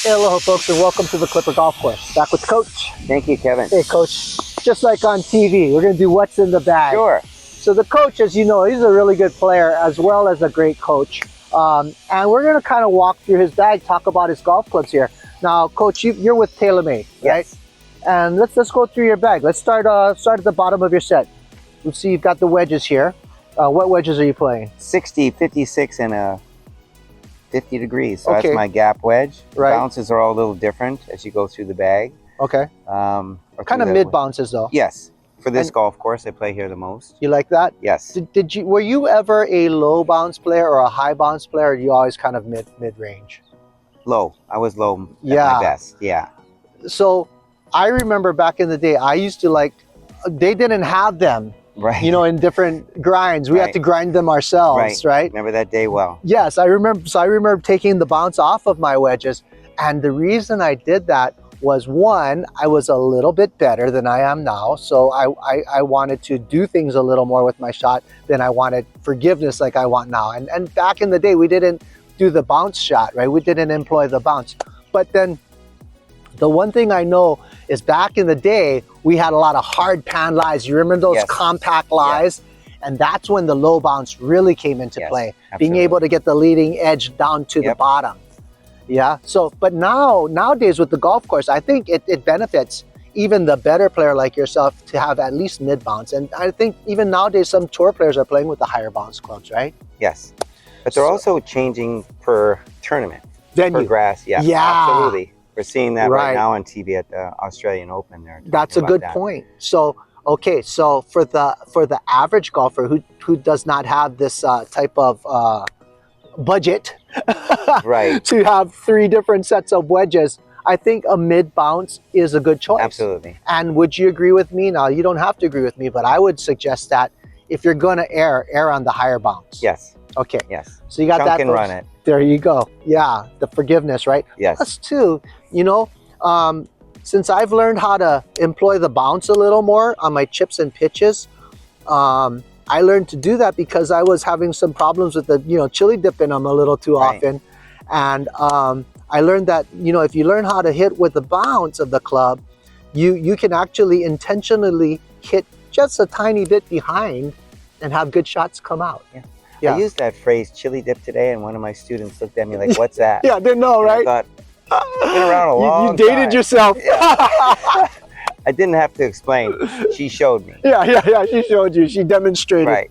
Hello folks, and welcome to the Klipper Golf Course. Back with the coach. Thank you, Kevin. Hey coach, just like on TV, we're going to do what's in the bag. Sure. So the coach, as you know, he's a really good player as well as a great coach. And we're going to kind of walk through his bag, talk about his golf clubs here. Now, coach, you're with TaylorMade, right? Yes. And let's go through your bag. Let's start at the bottom of your set. Let's see, you've got the wedges here. What wedges are you playing? 60, 56, and a 50 degrees. So Okay. that's my gap wedge. The Right. bounces are all a little different as you go through the bag. Okay. Or Kind of through mid the- bounces though. Yes. For this And- golf course, I play here the most. You like that? Yes. Were you ever a low bounce player or a high bounce player, or you always kind of mid range? Low. I was low at Yeah. my best. Yeah. So I remember back in the day, I used to they didn't have them, Right. in different grinds. We had Right. to grind them ourselves, right? Remember that day well. Yes, I remember. So I remember taking the bounce off of my wedges. And the reason I did that was, one, I was a little bit better than I am now. So I wanted to do things a little more with my shot than I wanted forgiveness like I want now. And back in the day, we didn't do the bounce shot, right? We didn't employ the bounce. But then the one thing I know is back in the day, we had a lot of hard pan lies. You remember those Yes. compact lies? And that's when the low bounce really came into Yes, play. absolutely. Being able to get the leading edge down to the Yep. bottom. Yeah. So, but nowadays with the golf course, I think it benefits even the better player like yourself to have at least mid bounce. And I think even nowadays some tour players are playing with the higher bounce clubs, right? Yes. But they're So- also changing per tournament. Per Venue. grass. Yeah. Yeah. Absolutely. We're seeing that Right. right now on TV at the Australian Open there. That's a good point. So, okay, so for the average golfer who does not have this type of budget Right. to have 3 different sets of wedges, I think a mid bounce is a good choice. Absolutely. And would you agree with me? Now, you don't have to agree with me, but I would suggest that if you're going to err on the higher bounce. Yes. Okay. Yes. So you got Chunk that. and folks? run it. There you go. Yeah, the forgiveness, right? Yes. Plus, too, since I've learned how to employ the bounce a little more on my chips and pitches, I learned to do that because I was having some problems with the, chili dipping them a little too Right. often. And I learned that, if you learn how to hit with the bounce of the club, you can actually intentionally hit just a tiny bit behind and have good shots come out. Yeah. Yeah. I used that phrase chili dip today, and one of my students looked at me like, "What's that?" Yeah, I didn't know, And I right? thought, been around a long You dated time. yourself. I didn't have to explain. She showed me. Yeah. She showed you. She demonstrated. Right.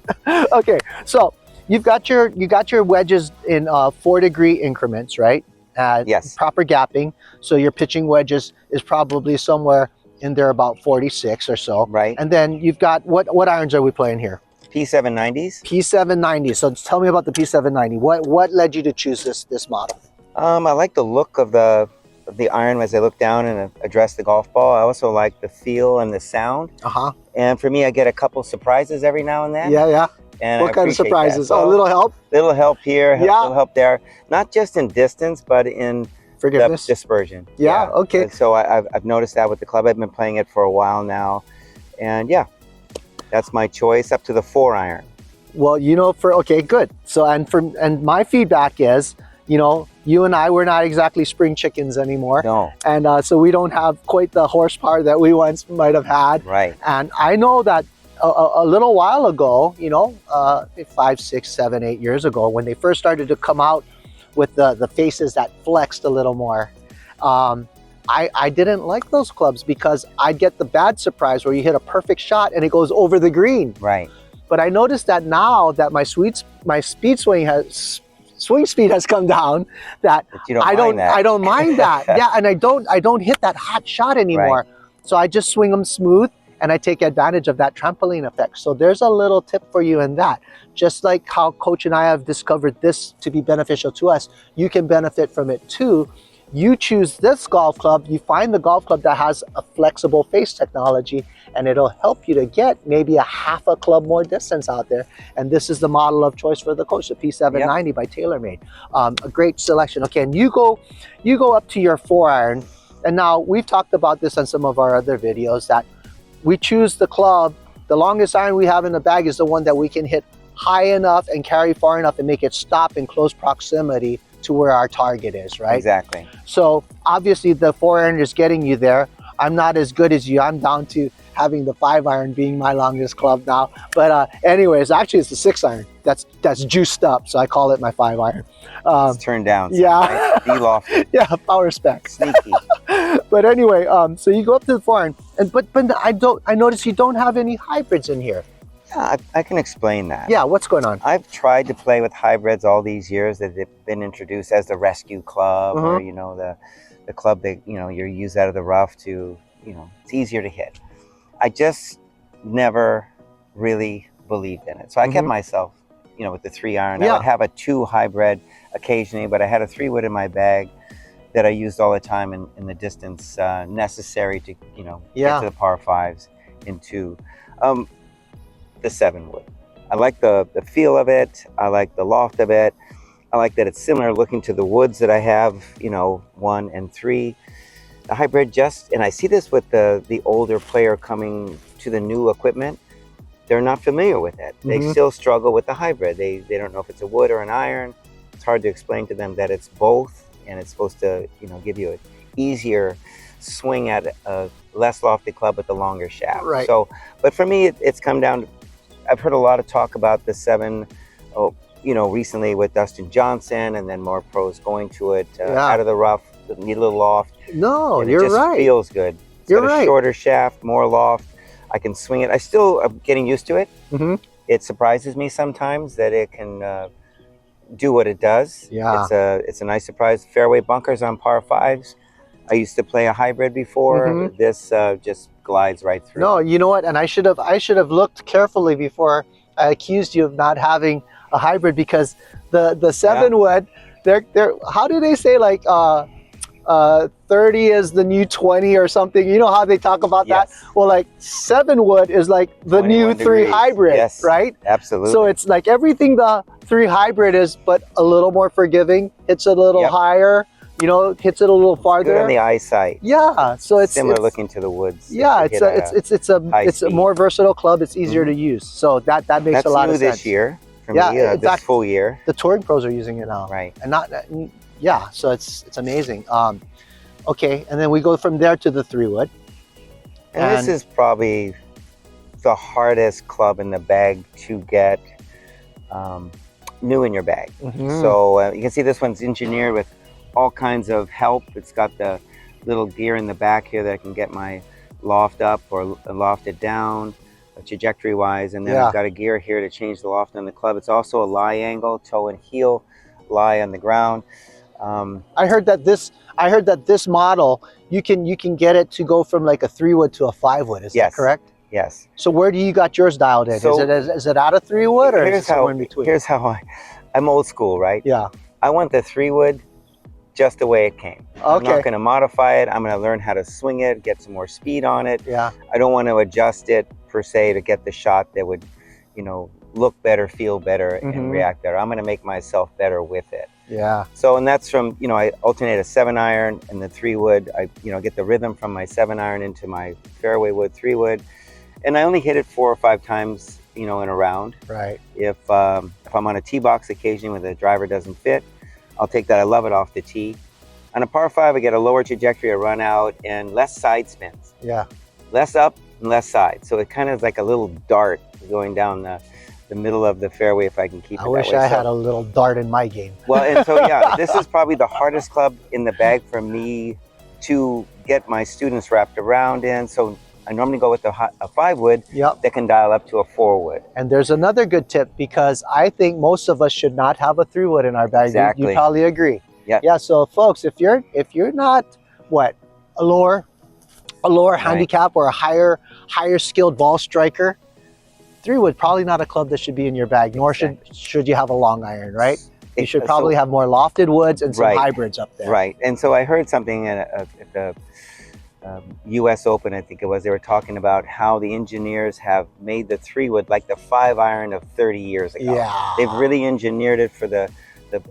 Okay, so you got your wedges in 4-degree increments, right? Yes. Proper gapping. So your pitching wedges is probably somewhere in there about 46 or so. Right. And then you've got what irons are we playing here? P790s. P790. So tell me about the P790. What led you to choose this model? I like the look of the iron as I look down and address the golf ball. I also like the feel and the sound. Uh-huh. And for me, I get a couple surprises every now and then. Yeah. And What I kind of appreciate surprises? that. Oh, a little help? Little help here, Yeah. little help there. Not just in distance, but in Forgiveness? the dispersion. Yeah, okay. And so I've noticed that with the club. I've been playing it for a while now. And yeah, that's my choice, up to the 4-iron. Well, okay, good. So, and my feedback is, you and I, we're not exactly spring chickens anymore. No. And so we don't have quite the horsepower that we once might have had. Right. And I know that a little while ago, 5, 6, 7, 8 years ago, when they first started to come out with the faces that flexed a little more, I didn't like those clubs because I'd get the bad surprise where you hit a perfect shot and it goes over the green. Right. But I noticed that now that my speed speed has come down, that But you don't mind that. I don't mind that. Yeah, and I don't hit that hot shot anymore. Right. So I just swing them smooth and I take advantage of that trampoline effect. So there's a little tip for you in that. Just like how Coach and I have discovered this to be beneficial to us, you can benefit from it too. You choose this golf club, you find the golf club that has a flexible face technology, and it'll help you to get maybe a half a club more distance out there. And this is the model of choice for the Coach, the P790 Yep. by TaylorMade. A great selection. Okay, and you go up to your 4-iron, and now we've talked about this on some of our other videos, that we choose the club, the longest iron we have in the bag is the one that we can hit high enough and carry far enough and make it stop in close proximity to where our target is, right? Exactly. So obviously the 4-iron is getting you there. I'm not as good as you. I'm down to having the 5-iron being my longest club now. But anyways, actually it's the 6-iron. That's juiced up, so I call it my 5-iron. It's turned down. Yeah. Nice de-lofted. Yeah, power spec. Sneaky. But anyway, so you go up to the 4-iron, but I notice you don't have any hybrids in here. Yeah, I can explain that. Yeah, what's going on? I've tried to play with hybrids all these years that they've been introduced as the rescue club, or the club that you use out of the rough to it's easier to hit. I just never really believed in it, so I kept myself with the 3-iron. I would have a 2 hybrid occasionally, but I had a 3-wood in my bag that I used all the time in the distance necessary to get to the par 5s in 2. The 7-wood. I like the feel of it. I like the loft of it. I like that it's similar looking to the woods that I have, 1 and 3. The hybrid and I see this with the older player coming to the new equipment. They're not familiar with it. They still struggle with the hybrid. They don't know if it's a wood or an iron. It's hard to explain to them that it's both, and it's supposed to, give you an easier swing at a less lofty club with a longer shaft. Right. So, but for me, it's come down to, I've heard a lot of talk about the 7, recently with Dustin Johnson, and then more pros going to it out of the rough, need a little loft. No, and you're it just right. feels good. It's You're got a right. shorter shaft, more loft. I can swing it. I still am getting used to it. It surprises me sometimes that it can do what it does. Yeah. It's a nice surprise. Fairway bunkers on par 5s. I used to play a hybrid before. This just glides right through. No, you know what? And I should have looked carefully before I accused you of not having a hybrid, because the 7-wood, they're how do they say, like 30 is the new 20 or something? You know how they talk about that? Well, like 7-wood is like the new 3 hybrid, right? Absolutely. So it's like everything the 3 hybrid is, but a little more forgiving. It's a little higher. Hits it a little farther. Good on the eyesight. Yeah, so it's similar looking to the woods. Yeah, it's a more versatile club. It's easier to use, so that makes a lot of sense. That's new this year for me. In this fact, full year. The touring pros are using it now, right? And so it's amazing. Okay, and then we go from there to the 3-wood. And this is probably the hardest club in the bag to get new in your bag. So you can see this one's engineered with all kinds of help. It's got the little gear in the back here that I can get my loft up or loft it down trajectory wise, and then I've got a gear here to change the loft on the club. It's also a lie angle, toe and heel lie on the ground. I heard that this model you can get it to go from like a 3-wood to a 5-wood. Is that correct? Yes. So where do you got yours dialed in? So is it out of 3-wood, or is it somewhere in between? Here's how I'm old school, right? Yeah. I want the 3-wood just the way it came. Okay. I'm not going to modify it. I'm going to learn how to swing it, get some more speed on it. Yeah. I don't want to adjust it per se to get the shot that would, look better, feel better, and react better. I'm going to make myself better with it. Yeah. So, and that's from, I alternate a 7-iron and the 3-wood. I, get the rhythm from my 7-iron into my fairway wood 3-wood. And I only hit it 4 or 5 times, in a round. Right. If I'm on a tee box occasionally where the driver doesn't fit, I'll take that. I love it off the tee. On a par 5, I get a lower trajectory, I run out, and less side spins. Yeah. Less up and less side. So it kind of is like a little dart going down the middle of the fairway if I can keep it that way. I wish I had a little dart in my game. Well, and so this is probably the hardest club in the bag for me to get my students wrapped around in. So I normally go with a 5-wood that can dial up to a 4-wood. And there's another good tip, because I think most of us should not have a 3-wood in our bag. Exactly. You probably agree. Yeah. Yeah. So folks, if you're not a lower handicap or a higher skilled ball striker, 3-wood probably not a club that should be in your bag. Nor should you have a long iron, right? You should probably have more lofted woods and some hybrids up there. Right. And so I heard something at the U.S. Open, I think it was. They were talking about how the engineers have made the 3-wood like the 5-iron of 30 years ago. Yeah. They've really engineered it for the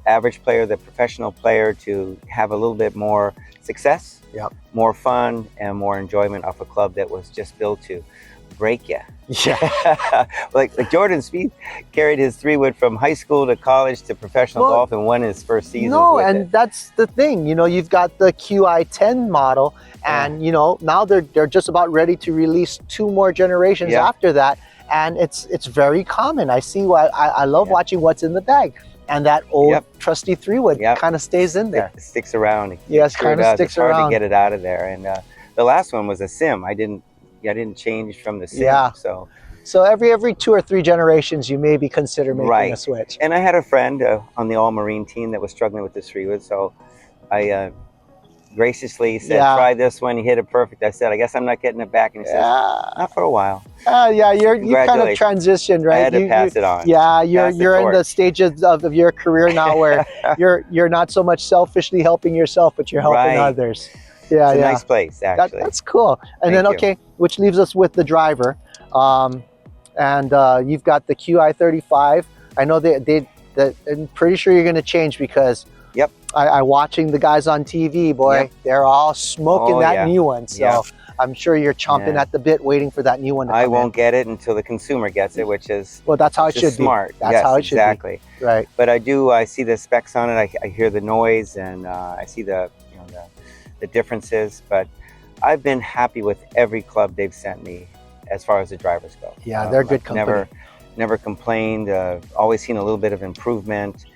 average player, the professional player, to have a little bit more success, more fun, and more enjoyment off a club that was just built to break you. Yeah. like Jordan Spieth carried his 3-wood from high school to college to professional golf and won his first season. That's the thing. You know, you've got the QI10 model, and you know, now they're just about ready to release 2 more generations after that, and it's very common. I see why. I love watching what's in the bag. And that old trusty 3-wood kind of stays in there. It sticks around. Yes, kind of sticks around. It's hard to get it out of there. And the last one was a sim. I didn't change from the sim. Yeah. So every 2 or 3 generations, you maybe consider making a switch. And I had a friend on the All Marine team that was struggling with the 3-wood. So I graciously said, try this one. He hit it perfect. I said, I guess I'm not getting it back. And he said, not for a while. Yeah, you kind of transitioned, right? I had to pass it on. Yeah, you're in the stages of your career now where you're not so much selfishly helping yourself, but you're helping others. Yeah, it's a nice place, actually. That's cool. And then, which leaves us with the driver. And you've got the QI35. I know I'm pretty sure you're going to change because I watching the guys on TV, boy, they're all smoking that new one. So I'm sure you're chomping at the bit waiting for that new one to come I won't get it until the consumer gets it, which is that's how it should smart. Be. That's how it should be. Right. But I see the specs on it. I hear the noise, and I see the differences. But I've been happy with every club they've sent me as far as the drivers go. Yeah, they're good company. Never complained. Always seen a little bit of improvement,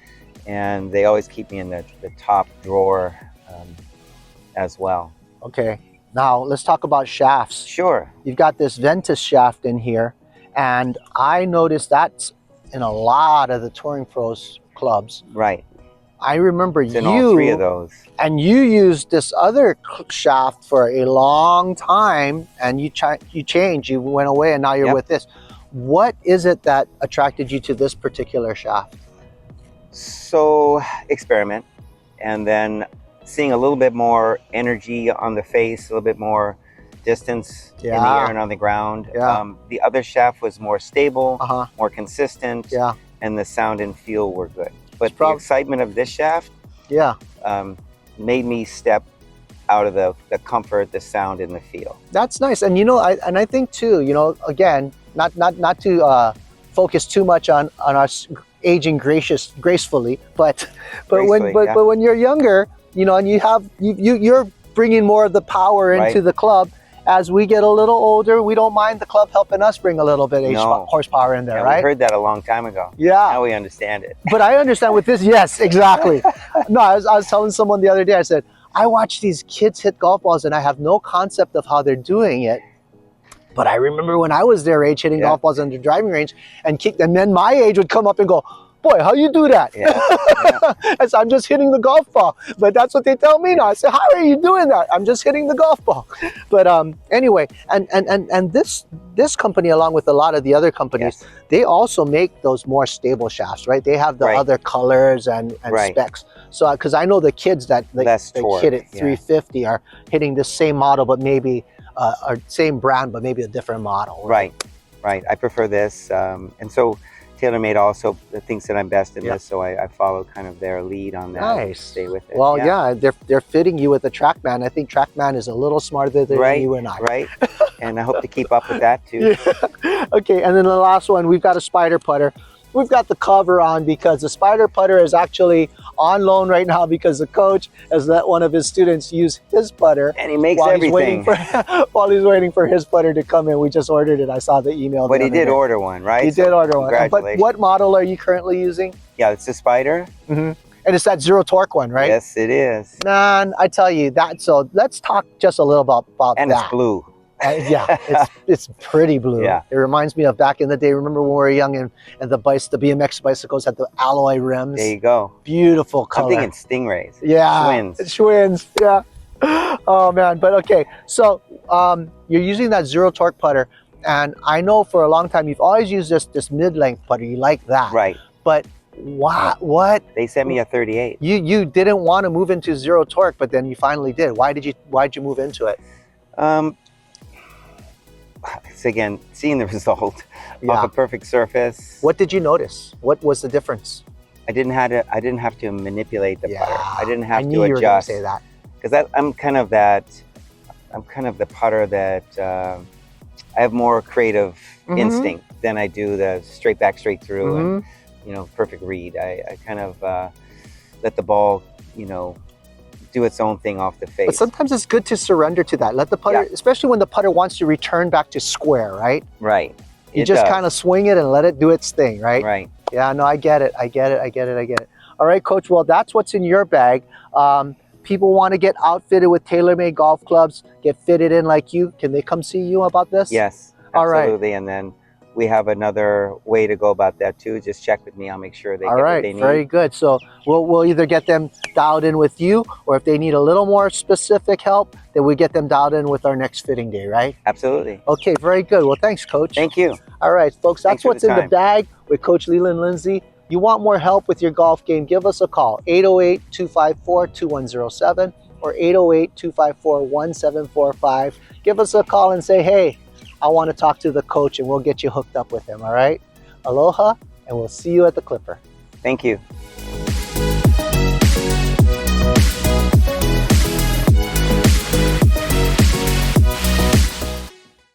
and they always keep me in the top drawer as well. Okay. Now, let's talk about shafts. Sure. You've got this Ventus shaft in here, and I noticed that's in a lot of the Touring Pros clubs. Right. I remember it's in all 3 of those. And you used this other shaft for a long time, and you changed, you went away, and now you're with this. What is it that attracted you to this particular shaft? So, experiment, and then seeing a little bit more energy on the face, a little bit more distance in the air and on the ground. The other shaft was more stable, more consistent, and the sound and feel were good. But the excitement of this shaft made me step out of the comfort, the sound, and the feel. That's nice. And you know, I think too, you know, again, not to focus too much on us aging gracefully, but when you're younger, you know, and you're bringing more of the power into the club. As we get a little older, we don't mind the club helping us bring a little bit of horsepower in there, right? We heard that a long time ago. Yeah. Now we understand it. But I understand with this, yes, exactly. No, I was telling someone the other day, I said, I watch these kids hit golf balls and I have no concept of how they're doing it. But I remember when I was their age hitting golf balls on the driving range and then my age would come up and go, boy, how you do that? I said, I'm just hitting the golf ball. But that's what they tell me now. I said, how are you doing that? I'm just hitting the golf ball. But anyway, and this company, along with a lot of the other companies, they also make those more stable shafts, right? They have the other colors and specs. So, because I know the kids that hit at 350 are hitting the same model, but maybe, or same brand, but maybe a different model. Right. I prefer this. And so, TaylorMade also thinks that I'm best in this, so I follow kind of their lead on that. Nice. Stay with it. Well, they're fitting you with the TrackMan. I think TrackMan is a little smarter than you and I. Right. And I hope to keep up with that too. Okay, and then the last one, we've got a Spider putter. We've got the cover on because the Spider putter is actually on loan right now because the coach has let one of his students use his putter. And he makes everything. While he's waiting for his putter to come in. We just ordered it. I saw the email. But he did order one, right? He did order one. Congratulations. But what model are you currently using? Yeah, it's the Spider. And it's that zero torque one, right? Yes, it is. Man, I tell you that. So let's talk just a little about that. And it's blue. It's pretty blue. Yeah. It reminds me of back in the day. Remember when we were young and the BMX bicycles had the alloy rims? There you go. Beautiful color. I'm thinking Stingrays. Yeah. Schwinn's. Yeah. Oh man. But okay. So you're using that zero torque putter, and I know for a long time you've always used this mid-length putter. You like that. Right. But What? They sent me a 38. You didn't want to move into zero torque, but then you finally did. Why'd you move into it? It's again, seeing the result Yeah. off a perfect surface. What did you notice? What was the difference? I didn't have to manipulate the putter. I didn't have I knew to you were gonna adjust. say that. Because I'm kind of the putter that I have more creative instinct than I do the straight back, straight through, and perfect read. I kind of let the ball, do its own thing off the face. But sometimes it's good to surrender to that. Let the putter, especially when the putter wants to return back to square, right? Right. You just kind of swing it and let it do its thing, right? Right. Yeah, no, I get it. All right, Coach, well, that's what's in your bag. People want to get outfitted with tailor-made golf clubs, get fitted in like you. Can they come see you about this? Yes, All right. absolutely. And then we have another way to go about that too. Just check with me. I'll make sure they get what they need. Very good. So we'll either get them dialed in with you, or if they need a little more specific help, then we get them dialed in with our next fitting day, right? Absolutely. Okay, very good. Well, thanks, Coach. Thank you. All right, folks, that's Thanks what's in the bag with Coach Leland Lindsay. You want more help with your golf game, give us a call, 808-254-2107 or 808-254-1745. Give us a call and say, hey, I want to talk to the coach, and we'll get you hooked up with him, all right? Aloha, and we'll see you at the Klipper. Thank you.